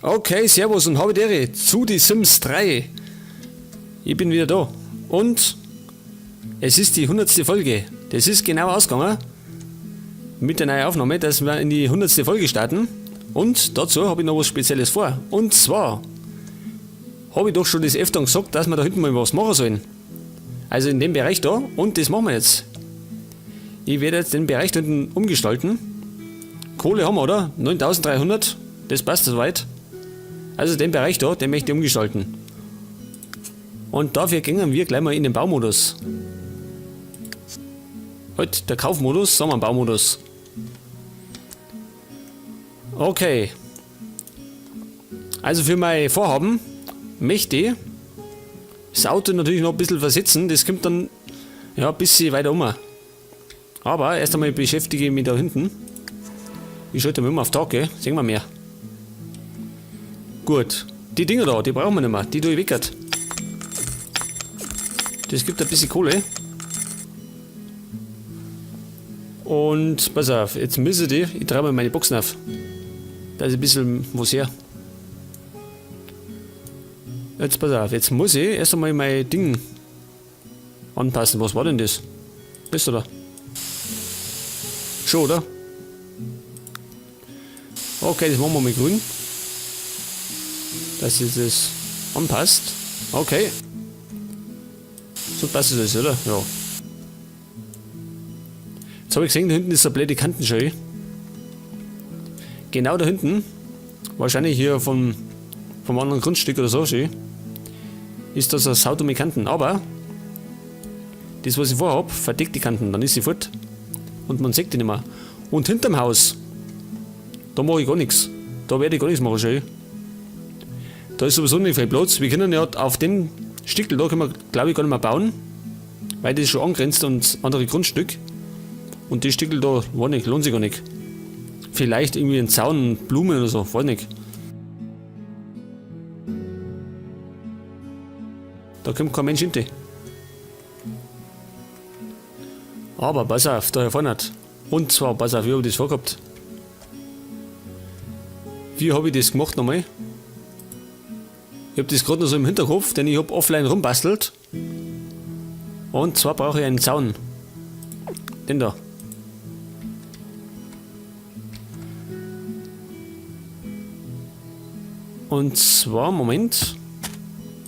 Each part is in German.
Okay, servus und habe Ehre zu die Sims 3. Ich bin wieder da. Und es ist die 100. Folge. Das ist genau ausgegangen mit der neuen Aufnahme, dass wir in die 100. Folge starten. Und dazu habe ich noch was Spezielles vor. Und zwar habe ich doch schon des Öfteren gesagt, dass wir da hinten mal was machen sollen. Also in dem Bereich da. Und das machen wir jetzt. Ich werde jetzt den Bereich da hinten umgestalten. Kohle haben wir, oder? 9300. Das passt soweit. Also den Bereich da, den möchte ich umgestalten. Und dafür gehen wir gleich mal in den Baumodus. Halt, der Kaufmodus, sagen wir Baumodus. Okay. Also für mein Vorhaben möchte ich das Auto natürlich noch ein bisschen versetzen. Das kommt dann ja ein bisschen weiter um. Aber erst einmal beschäftige ich mich da hinten. Ich schalte mich immer auf Tag, gell? Sehen wir mehr. Gut, die Dinger da, die brauchen wir nicht mehr, die tue ich weg. Das gibt ein bisschen Kohle. Und pass auf, jetzt müssen die, ich drehe mal meine Boxen auf. Da ist ein bisschen was her. Jetzt pass auf, jetzt muss ich erst einmal mein Ding anpassen. Was war denn das? Das oder? Schon, oder? Okay, das machen wir mal grün. Dass sich das anpasst. Okay. So passt es, oder? Ja. Jetzt habe ich gesehen, da hinten ist eine blöde Kantenscheu. Genau da hinten, wahrscheinlich hier vom anderen Grundstück oder so, ist das eine saudumme Kanten. Aber das, was ich vorhabe, verdeckt die Kanten, dann ist sie fort. Und man sieht die nicht mehr. Und hinterm Haus, da mache ich gar nichts. Da werde ich gar nichts machen, schön. Da ist sowieso nicht viel Platz. Wir können ja auf dem Stückel da können wir, glaube ich, gar nicht mehr bauen, weil das schon angrenzt an das andere Grundstück. Und die Stückel da lohnt sich gar nicht. Vielleicht irgendwie ein Zaun, Blumen oder so, weiß nicht. Da kommt kein Mensch hinter. Aber pass auf, da hier vorne. Und zwar, pass auf, wie habe ich das vorgehabt? Wie habe ich das gemacht nochmal? Ich habe das gerade noch so im Hinterkopf, denn ich habe offline rumbastelt. Und zwar brauche ich einen Zaun. Den da. Und zwar, Moment.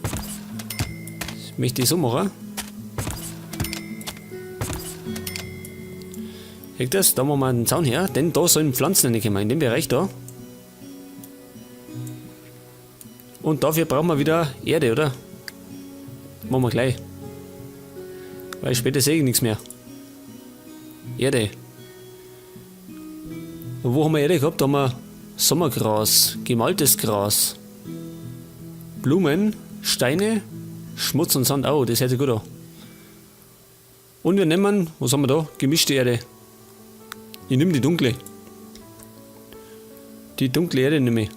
Das möchte ich so machen. Hängt das? Da machen wir einen Zaun her, denn da sollen Pflanzen reinkommen, in dem Bereich da. Und dafür brauchen wir wieder Erde, oder? Machen wir gleich. Weil später sehe ich nichts mehr. Erde. Und wo haben wir Erde gehabt? Da haben wir Sommergras, gemaltes Gras, Blumen, Steine, Schmutz und Sand. Oh, das hört sich gut an. Und wir nehmen, was haben wir da? Gemischte Erde. Ich nehme die dunkle. Die dunkle Erde nehme ich.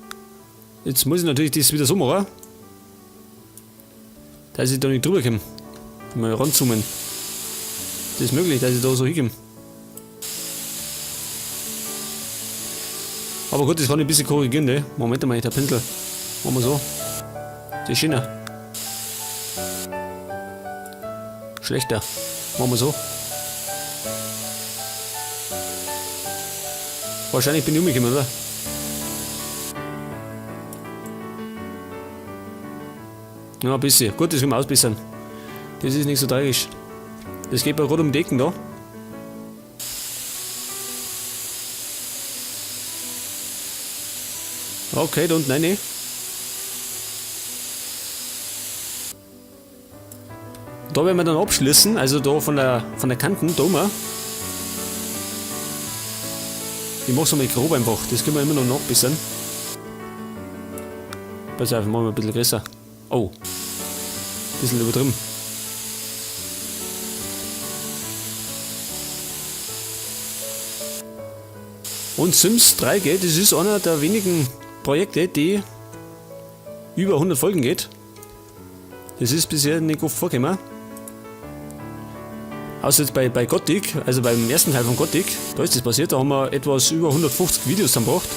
Jetzt muss ich natürlich das wieder so machen, dass ich da nicht drüber komme. Mal ranzoomen. Das ist möglich, dass ich da so hinkomme. Aber gut, das kann ich ein bisschen korrigieren, ne? Moment mal, der Pinsel. Machen wir so. Das ist schöner. Schlechter. Machen wir so. Wahrscheinlich bin ich umgekommen, oder? Ja, ein bisschen. Gut, das können wir ausbessern. Das ist nicht so tragisch. Das geht bei rot um die Ecken da. Okay, da unten rein. Da werden wir dann abschließen, also da von der Kanten, da oben. Ich mache es einmal grob einfach, das können wir immer noch nachbessern. Pass auf, machen wir ein bisschen größer. Oh, ein bisschen übertrieben. Und Sims 3 geht, das ist einer der wenigen Projekte, die über 100 Folgen geht. Das ist bisher nicht oft vorgekommen. Außer jetzt bei Gothic, also beim ersten Teil von Gothic, da ist das passiert, da haben wir etwas über 150 Videos zusammengebracht.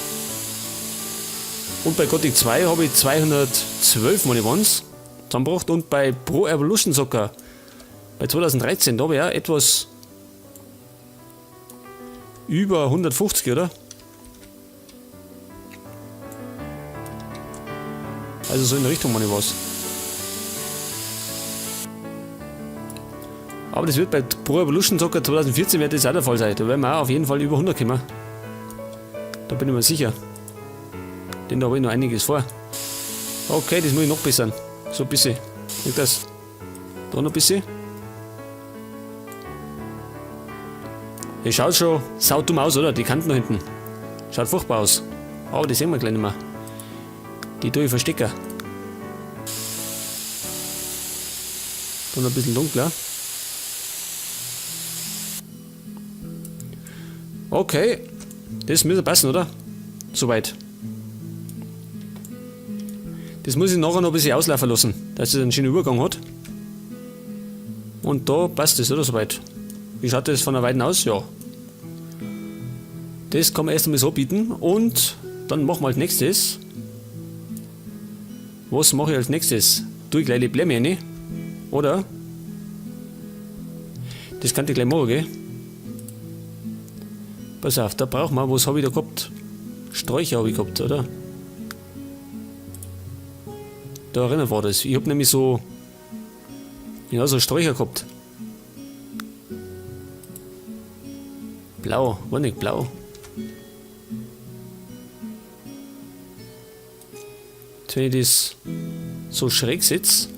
Und bei Gothic 2 habe ich 212 Money Ones zusammengebracht. Und bei Pro Evolution Soccer bei 2013, da habe ich auch etwas über 150, oder? Also so in der Richtung Money was. Aber das wird bei Pro Evolution Soccer 2014 wird das auch der Fall sein. Da werden wir auch auf jeden Fall über 100 kommen. Da bin ich mir sicher. Denn da habe ich noch einiges vor. Okay, das muss ich noch bessern. So ein bisschen. Guck das. Da noch ein bisschen. Das schaut schon saudumm aus, oder? Die Kanten da hinten. Schaut furchtbar aus. Aber die sehen wir gleich nicht mehr. Die tue ich verstecken. Da noch ein bisschen dunkler. Okay. Das müsste passen, oder? Soweit. Das muss ich nachher noch ein bisschen auslaufen lassen, dass es einen schönen Übergang hat. Und da passt es, oder? Soweit. Wie schaut das von der Weiden aus? Ja. Das kann man erst einmal so bieten. Und dann machen wir als nächstes. Was mache ich als nächstes? Tue ich gleich die Blämme rein? Oder? Das kann ich gleich machen, gell? Pass auf, da brauchen wir, was habe ich da gehabt? Sträucher habe ich gehabt, oder? Da erinnert war das. Ich habe nämlich so. Ja, so Sträucher gehabt. Blau, war nicht blau. Jetzt, wenn ich das so schräg setze.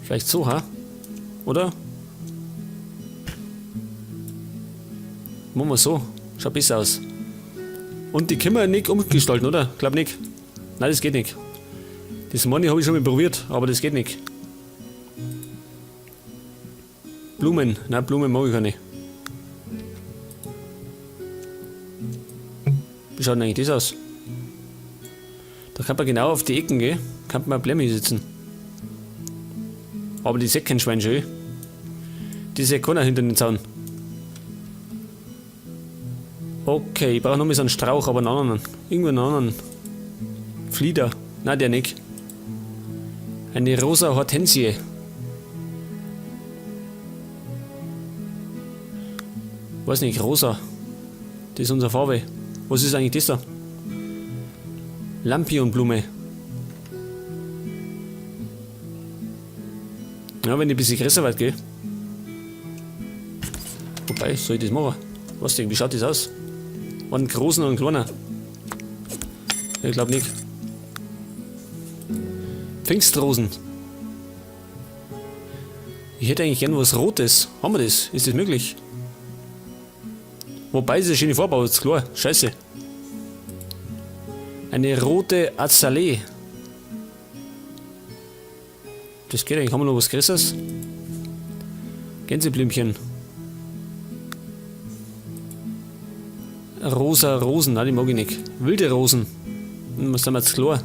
Vielleicht so, ha? Oder? Machen wir so. Schaut besser aus. Und die können wir nicht umgestalten, oder? Glaub nicht. Nein, das geht nicht. Das Money habe ich schon mal probiert, aber das geht nicht. Blumen. Nein, Blumen mag ich auch nicht. Wie schaut denn eigentlich das aus? Da kann man genau auf die Ecken gehen. Kann man Blämme sitzen. Aber die sieht kein Schwein schön. Die sieht keiner hinter den Zaun. Okay, ich brauche noch mal so einen Strauch, aber einen anderen. Irgendwo einen anderen. Flieder. Nein, der nicht. Eine rosa Hortensie. Weiß nicht, rosa. Das ist unsere Farbe. Was ist eigentlich das da? Lampionblume. Ja, wenn ich ein bisschen größer weit gehe. Wobei, soll ich das machen? Was denn? Wie schaut das aus? Einen großen und einen kleinen? Ich glaube nicht. Pfingstrosen. Ich hätte eigentlich gern was Rotes. Haben wir das? Ist das möglich? Wobei, es ist eine schöne Farbe, ist klar. Scheiße. Eine rote Azalee. Das geht eigentlich. Haben wir noch was Größeres? Gänseblümchen. Rosa Rosen, nein, die mag ich nicht. Wilde Rosen. Was sind wir jetzt klar?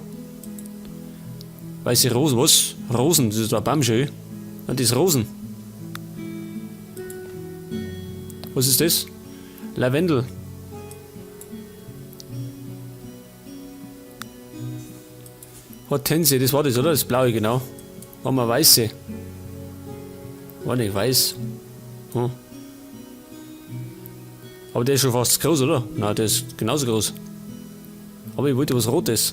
Weiße Rosen, was? Rosen, das ist ein Baum schön. Das ist Rosen. Was ist das? Lavendel. Hortensie, das war das, oder? Das blaue, genau. War mal weiße. War nicht weiß. Hm. Aber der ist schon fast groß, oder? Nein, der ist genauso groß. Aber ich wollte was Rotes.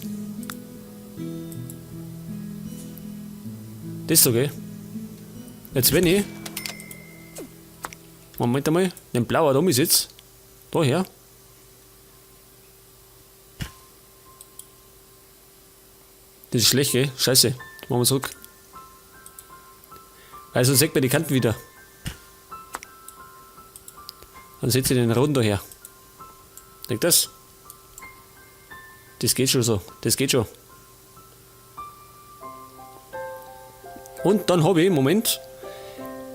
Das so, gell? Jetzt wenn ich. Moment einmal. Den blauen da ist jetzt. Daher. Das ist schlecht, gell? Scheiße. Machen wir zurück. Weil sonst sieht man die Kanten wieder. Dann setze ich den roten daher. Denkt das? Das geht schon so. Das geht schon. Und dann habe ich, Moment,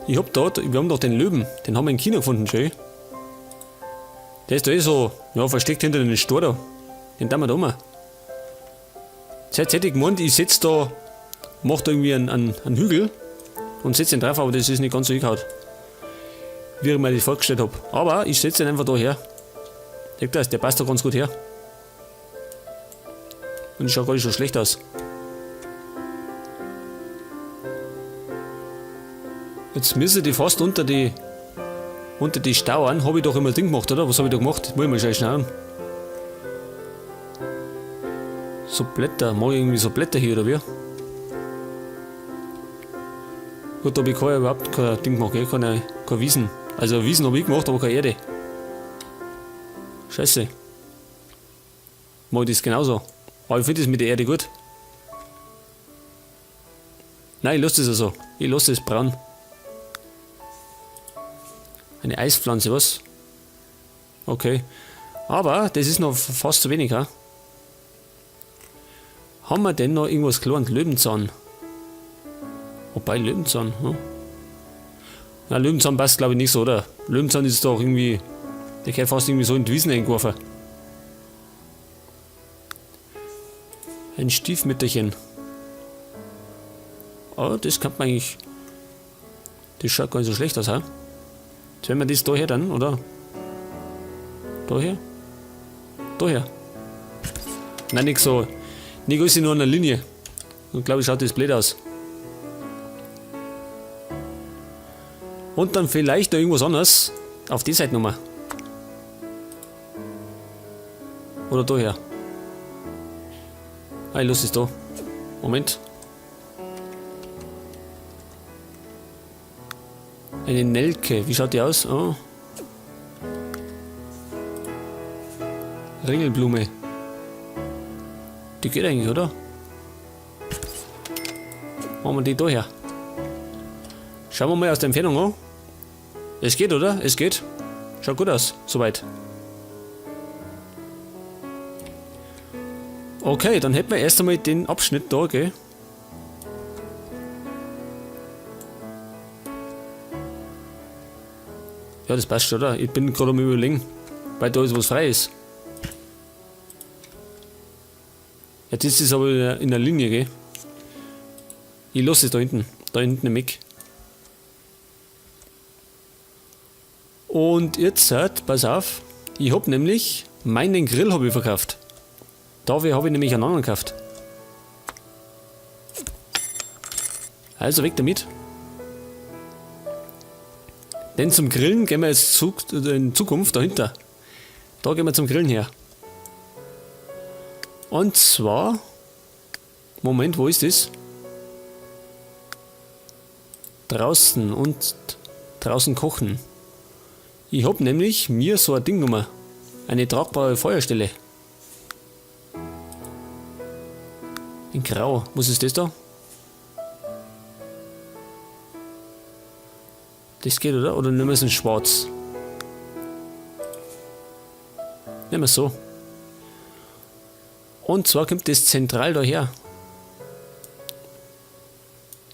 ich habe da, wir haben doch den Löwen, den haben wir im Kino gefunden, schön. Der ist da eh so, ja, versteckt hinter den Stor da. Den tun wir da mal. Jetzt hätte ich gemeint, ich setze da, mache da irgendwie einen Hügel und setze den drauf, aber das ist nicht ganz so hingehaut. wie ich mir das vorgestellt habe. Aber ich setze ihn einfach da her. Seht ihr das? Der passt da ganz gut her. Und es schaut gar nicht so schlecht aus. Jetzt müssen die fast unter die Stauern. Habe ich doch immer Ding gemacht, oder? Was habe ich da gemacht? Muss ich mal schnell schauen. So Blätter. Mache ich irgendwie so Blätter hier, oder wie? Gut, da habe ich überhaupt kein Ding gemacht, keine Wiesen. Also Wiesen habe ich gemacht, aber keine Erde. Scheiße. Mache ich das genauso. Aber ich finde das mit der Erde gut. Nein, ich lasse das also. Ich lasse es braun. Eine Eispflanze, was? Okay. Aber das ist noch fast zu wenig, ha? Haben wir denn noch irgendwas gelernt? Löwenzahn. Wobei Löwenzahn, hm? Na, Löwenzahn passt glaube ich nicht so, oder? Löwenzahn ist doch irgendwie. Der gehört fast irgendwie so in die Wiesen eingeworfen. Ein Stiefmütterchen. Oh, das kann man eigentlich. Das schaut gar nicht so schlecht aus, ha? Jetzt wenn wir das da her dann, oder? Da her? Da her. Nein, nicht so. Nicht alles nur an der Linie. Und glaube ich, schaut das blöd aus. Und dann vielleicht noch irgendwas anderes. Auf die Seite nochmal. Oder da her. Ah, ich lasse es da. Moment. Eine Nelke. Wie schaut die aus? Oh. Ringelblume. Die geht eigentlich, oder? Machen wir die da her. Schauen wir mal aus der Entfernung an. Es geht, oder? Es geht. Schaut gut aus. Soweit. Okay, dann hätten wir erst einmal den Abschnitt da, gell? Ja, das passt, oder? Ich bin gerade am Überlegen, weil da ist was frei ist. Jetzt ist es aber in der Linie, gell? Ich lasse es da hinten im Eck. Und jetzt, pass auf, ich habe nämlich meinen Grill habe ich verkauft. Dafür habe ich nämlich einen anderen gekauft. Also weg damit. Denn zum Grillen gehen wir jetzt in Zukunft dahinter. Da gehen wir zum Grillen her. Und zwar, Moment, wo ist das? Draußen und draußen kochen. Ich habe nämlich mir so ein Ding genommen. Eine tragbare Feuerstelle. In Grau. Was ist das da? Das geht, oder? Oder nehmen wir es in Schwarz? Nehmen wir es so. Und zwar kommt das zentral daher.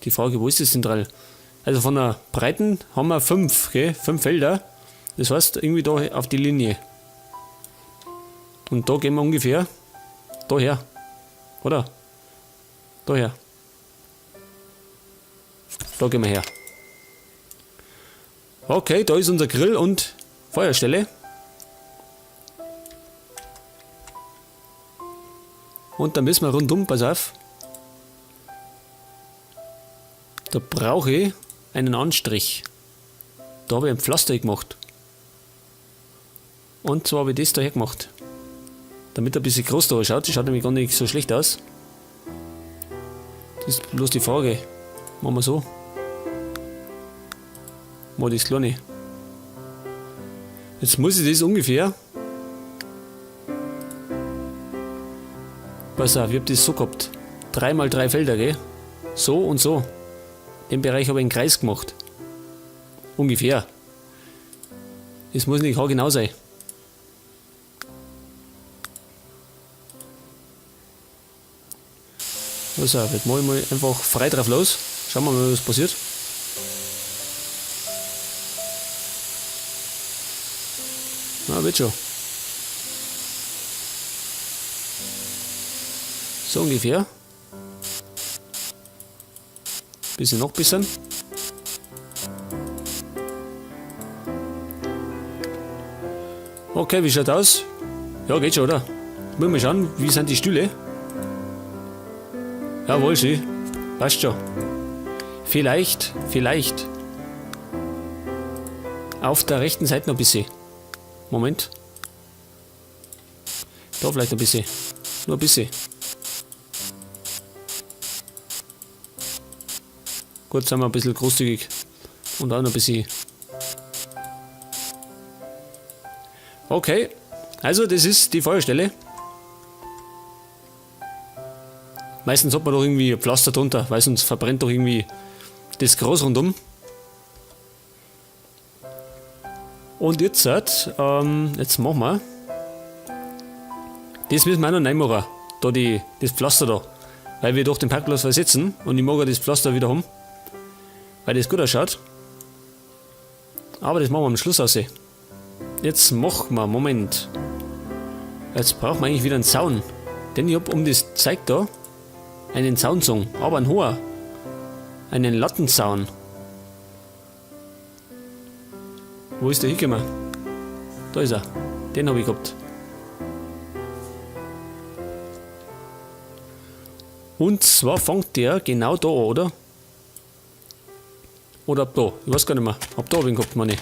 Die Frage, wo ist das zentral? Also von der Breiten haben wir 5, gell? 5 Felder. Das heißt, irgendwie da auf die Linie. Und da gehen wir ungefähr daher. Oder? Daher. Da gehen wir her. Okay, da ist unser Grill und Feuerstelle. Und dann müssen wir rundum, pass auf. Da brauche ich einen Anstrich. Da habe ich ein Pflaster gemacht. Und zwar habe ich das da gemacht. Damit er ein bisschen groß da ausschaut. Das schaut nämlich gar nicht so schlecht aus. Das ist bloß die Frage. Machen wir so. Mal das kleine. Jetzt muss ich das ungefähr. Pass auf, ich habe das so gehabt. 3x3 Felder, gell? So und so. Den Bereich habe ich einen Kreis gemacht. Ungefähr. Das muss nicht haargenau sein. Also, jetzt mache ich mal einfach frei drauf los. Schauen wir mal, was passiert. Na, wird schon. So ungefähr. Bisschen noch bisschen. Okay, wie schaut aus? Ja, geht schon, oder? Müssen wir schauen, wie sind die Stühle? Jawohl, sie. Passt schon. Vielleicht auf der rechten Seite noch ein bisschen. Moment. Da vielleicht ein bisschen. Nur ein bisschen. Gut, sind wir ein bisschen großzügig. Und auch noch ein bisschen. Okay. Also, das ist die Feuerstelle. Meistens hat man doch irgendwie ein Pflaster drunter, weil sonst verbrennt doch irgendwie das Gras rundum. Und jetzt machen wir. Das müssen wir auch noch reinmachen. Da das Pflaster da. Weil wir durch den Parkplatz versetzen und ich mag ja das Pflaster wieder haben. Weil das gut ausschaut. Aber das machen wir am Schluss aus. Jetzt machen wir, Moment. Jetzt brauchen wir eigentlich wieder einen Zaun. Denn ich habe um das Zeug da einen Zaun gezogen, aber ein hoher. Einen Lattenzaun. Wo ist der hingekommen? Da ist er. Den habe ich gehabt. Und zwar fängt der genau da an, oder? Oder ab da. Ich weiß gar nicht mehr. Ab da habe ich ihn gehabt, meine ich.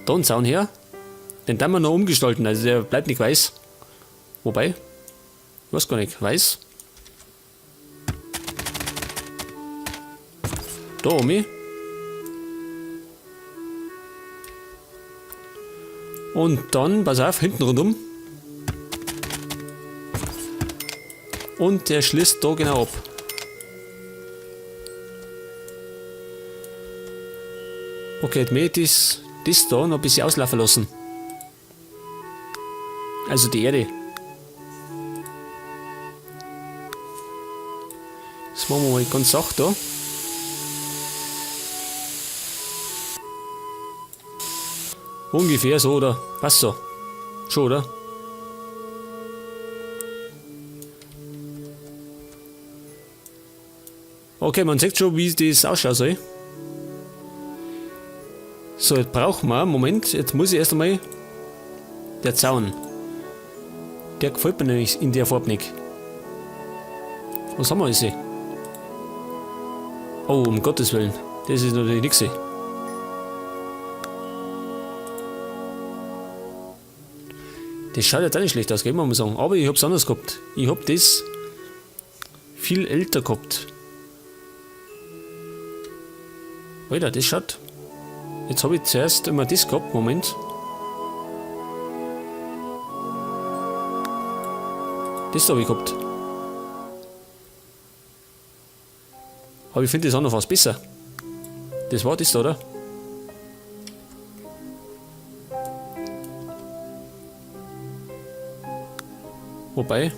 Da einen Zaun her. Den können wir noch umgestalten, also der bleibt nicht weiß. Wobei, ich weiß gar nicht, weiß. Da oben. Und dann, pass auf, hinten rundum. Und der schließt da genau ab. Okay, jetzt möchte ich das da noch ein bisschen auslaufen lassen. Also die Erde. Das machen wir mal ganz sacht da. Ungefähr so, oder? Passt so. Schon, oder? Okay, man sieht schon, wie das ausschauen soll. So, jetzt brauchen wir, Moment, jetzt muss ich erst einmal der Zaun. Der gefällt mir nämlich in der Farbe nicht. Was haben wir jetzt? Oh, um Gottes Willen. Das ist natürlich nichts. Das schaut jetzt auch nicht schlecht aus, gell, muss man sagen. Aber ich hab's anders gehabt. Ich hab das viel älter gehabt. Alter, das schaut. Jetzt habe ich zuerst immer das gehabt. Moment. Das habe ich gehabt. Aber ich finde das andere fast besser. Das war das da, oder? Wobei.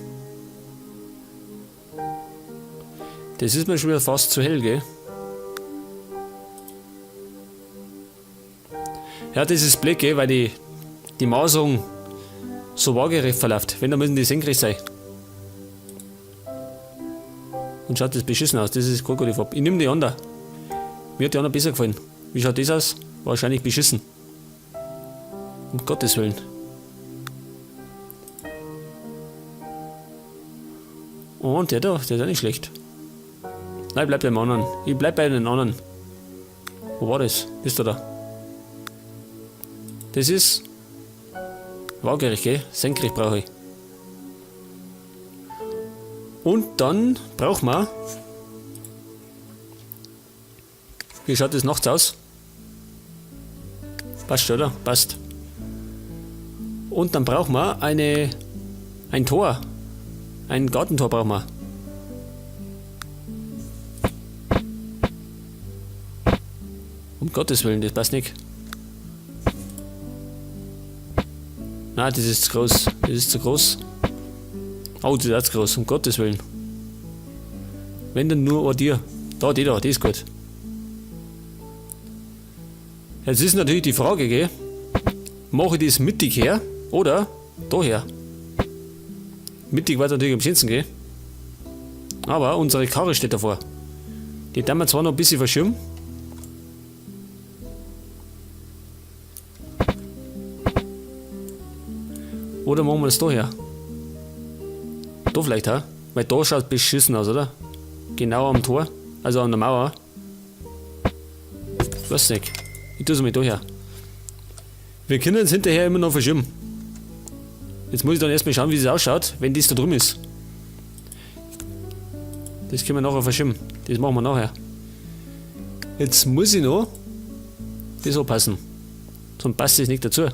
Das ist mir schon wieder fast zu hell, gell? Ja, das ist Black, gell? Weil die Maserung so waagerecht verläuft. Wenn, dann müssen die senkrecht sein. Und schaut das beschissen aus. Das ist keine gute Farbe. Ich nehme die andere. Mir hat die andere besser gefallen. Wie schaut das aus? Wahrscheinlich beschissen. Um Gottes Willen. Und der da, der ist auch nicht schlecht. Nein, ich bleib beim anderen. Ich bleib bei den anderen. Wo war das? Das da. Das ist waagerecht, gell? Senkrecht brauche ich. Und dann brauchen wir. Wie schaut das nachts aus? Passt schon, oder? Passt. Und dann brauchen wir ein Tor. Ein Gartentor brauchen wir. Um Gottes Willen, das passt nicht. Nein, das ist zu groß. Das ist zu groß. Oh, das ist zu groß, um Gottes Willen. Wenn dann nur ein Tier. Da, die ist gut. Jetzt ist natürlich die Frage, gell? Mache ich das mittig her oder daher? Mittig war natürlich am schönsten, gell? Aber unsere Karre steht davor. Die können wir zwar noch ein bisschen verschirmen. Oder machen wir das da her? Da vielleicht, ha? Weil da schaut beschissen aus, oder? Genau am Tor, also an der Mauer. Was nicht. Ich tue es mal da her. Wir können es hinterher immer noch verschieben. Jetzt muss ich dann erstmal schauen, wie es ausschaut, wenn das da drum ist. Das können wir nachher verschieben. Das machen wir nachher. Jetzt muss ich noch das anpassen. Sonst passt das nicht dazu.